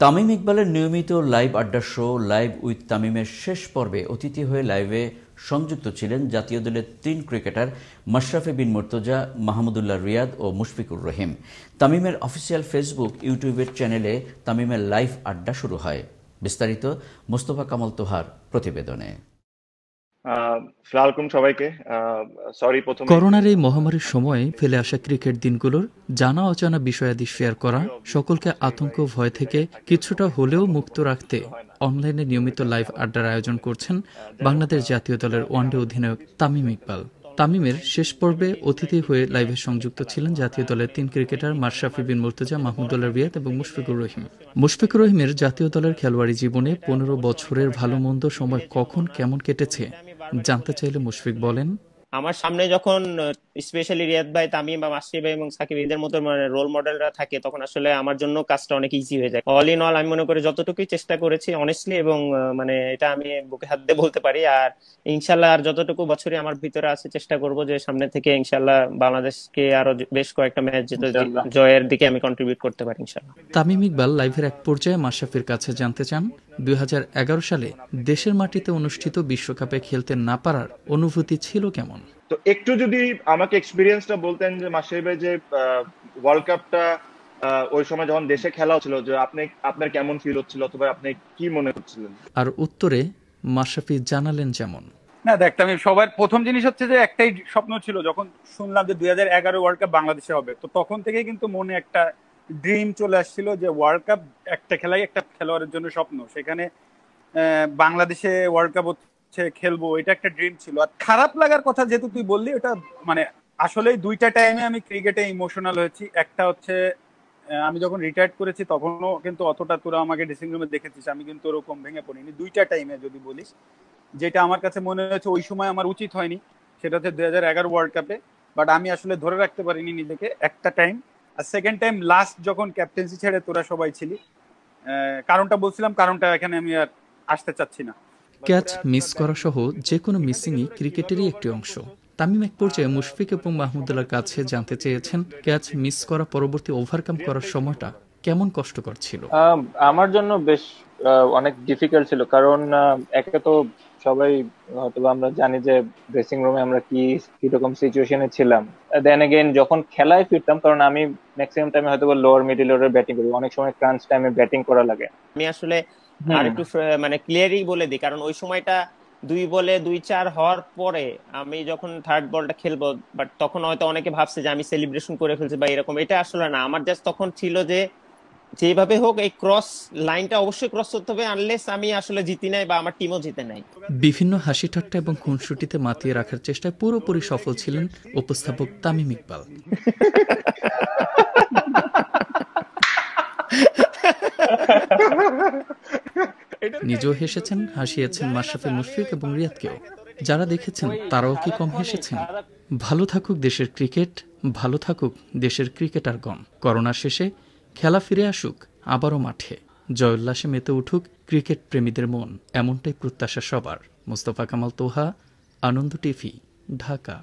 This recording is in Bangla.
তামিম ইকবালের নিয়মিত লাইভ আড্ডা শো লাইভ উইথ তামিমের শেষ পর্বে অতিথি হয়ে লাইভে সংযুক্ত ছিলেন জাতীয় দলের ৩ ক্রিকেটার মাশরাফি বিন মুর্তজা, মাহমুদুল্লাহ রিয়াদ ও মুশফিকুর রহিম। তামিমের অফিসিয়াল ফেসবুক, ইউটিউবের চ্যানেলে তামিমের লাইভ আড্ডা শুরু হয়। বিস্তারিত মোস্তফা কামাল তোহার প্রতিবেদনে। সবাইকে সরি, করোনার এই মহামারীর সময়ে ফেলে আসা ক্রিকেট দিনগুলোর জানা অজানা বিষয়াদি শেয়ার করা, সকলকে আতঙ্ক ভয় থেকে কিছুটা হলেও মুক্ত রাখতে অনলাইনে নিয়মিত লাইভ আড্ডার আয়োজন করছেন বাংলাদেশ জাতীয় দলের ওয়ানডে অধিনায়ক তামিম ইকবাল। তামিমের শেষ পর্বে অতিথি হয়ে লাইভে সংযুক্ত ছিলেন জাতীয় দলের ৩ ক্রিকেটার মাশরাফি বিন মুর্তজা, মাহমুদুল্লাহ রিয়াদ এবং মুশফিকুর রহিম। মুশফিকুর রহিমের জাতীয় দলের খেলোয়াড়ি জীবনে ১৫ বছরের ভালো মন্দ সময় কখন কেমন কেটেছে জানতে চাইলে মুশফিক বলেন, আমার সামনে যখন স্পেশালি রিয়াদ ভাই, তামিম বা মাশরাফি ভাই এবং সাকিব এদের মতো রোল মডেলরা থাকে, তখন আসলে আমার জন্য কাজটা অনেক ইজি হয়ে যায়। অল ইন অল আমি মনে করি যতটুকুই চেষ্টা করেছি অনেস্টলি, এবং এটা আমি বুকে হাত দিয়ে বলতে পারি। আর ইনশাল্লাহ আর যতটুকু বছরই আমার ভিতরে আছে চেষ্টা করব যে সামনে থেকে ইনশাল্লাহ বাংলাদেশকে আরো বেশ কয়েকটা ম্যাচ জিতে জয়ের দিকে আমি কন্ট্রিবিউট করতে পারি ইনশাল্লাহ। তামিম ইকবাল লাইভের এক পর্যায়ে মাশরাফির কাছে জানতে চান ২০১১ সালে দেশের মাটিতে অনুষ্ঠিত বিশ্বকাপে খেলতে না পারার অনুভূতি ছিল কেমন। তো একটু যদি আমাকে এক্সপিরিয়েন্সটা বলতেন যে মাশরাফি ভাই, যে ওয়ার্ল্ড কাপটা ওই সময় যখন দেশে খেলা হচ্ছিল, যে আপনার কেমন ফিল হচ্ছিল অথবা আপনি কি মনে করছিলেন? আর উত্তরে মাশরাফি জানালেন যেমন, না দেখতে, আমি সবার প্রথম জিনিস হচ্ছে যে একটাই স্বপ্ন ছিল, যখন শুনলাম যে ২০১১ ওয়ার্ল্ড কাপ বাংলাদেশে হবে, তো তখন থেকেই কিন্তু মনে একটা ড্রিম চলে আসছিল যে ওয়ার্ল্ড কাপ একটা খেলাই একটা খেলোয়াড়ের জন্য স্বপ্ন, সেখানে বাংলাদেশে ওয়ার্ল্ড কাপ হচ্ছে খেলবো, এটা একটা ড্রিম ছিল। আর খারাপ লাগার কথা যেহেতু তুই বললি, এটা আসলে দুইটা টাইমে আমি ক্রিকেটে ইমোশনাল হয়েছি। একটা হচ্ছে আমি যখন রিটায়ার্ড করেছি তখনও কিন্তু অতটা তোরা আমাকে ড্রেসিং রুমে দেখেছিস, আমি কিন্তু ওরকম ভেঙে পড়িনি। দুইটা টাইমে যদি বলিস, যেটা আমার কাছে মনে হয়েছে ওই সময় আমার উচিত হয়নি, সেটা হচ্ছে ২০১১ ওয়ার্ল্ড কাপে, বাট আমি আসলে ধরে রাখতে পারিনি নিজেকে একটা টাইম। আর সেকেন্ড টাইম লাস্ট যখন ক্যাপ্টেন্সি ছেড়ে তোরা সবাই ছিলি, কারণটা বলছিলাম, কারণটা এখানে আমি আর আসতে চাচ্ছি না। ক্যাচ মিস করা সহ যে কোনো মিসিংই ক্রিকেটেরই একটি অংশ। তামিম এক পর্যায়ে মুশফিক এবং মাহমুদুল্লাহর কাছে জানতে চেয়েছেন ক্যাচ মিস করা পরবর্তী ওভারকাম করার সময়টা কেমন কষ্টকর ছিল। আমার জন্য বেশ অনেক ডিফিকাল্ট ছিল, কারণ একে তো সবাই হয়তো আমরা জানি যে ড্রেসিং রুমে আমরা কিরকম সিচুয়েশনে ছিলাম। দেন এগেইন যখন খেলায় ফিরতাম, কারণ আমি ম্যাক্সিমাম টাইমে হয়তো লোয়ার মিডল অর্ডার ব্যাটিং করি, অনেক সময় ক্রাঞ্চ টাইমে ব্যাটিং করা লাগে। আমি আসলে আর একটু ক্লিয়ারই বলে দিই, কারণ ওই সময়টা ২ বলে ২-৪ হওয়ার পরে আমি যখন থার্ড বলটা খেলবো, বাট তখন হয়তো অনেকে ভাবছে যে আমি সেলিব্রেশন করে ফেলছি বা এরকম। এটা আসলে না, আমার জাস্ট তখন ছিল যে যেভাবে হোক এই ক্রস লাইনটা অবশ্যই ক্রস করতে হবে, আনলেস আমি আসলে জিতি নাই বা আমার টিমও জিতে নাই। বিভিন্ন হাসি ঠাট্টা এবং খুনসুটিতে মাতিয়ে রাখার চেষ্টায় পুরোপুরি সফল ছিলেন উপস্থাপক তামিম ইকবাল। নিজেও হেসেছেন, হাসিয়েছেন মাশরাফি, মুশফিক এবং রিয়াদকেও। যারা দেখেছেন তারাও কি কম হেসেছেন? ভালো থাকুক দেশের ক্রিকেট, ভালো থাকুক দেশের ক্রিকেটারগণ। করোনা শেষে খেলা ফিরে আসুক আবারও মাঠে, জয়োল্লাসে মেতে উঠুক ক্রিকেট প্রেমীদের মন, এমনটাই প্রত্যাশা সবার। মোস্তফা কামাল তোহা, আনন্দ টিভি, ঢাকা।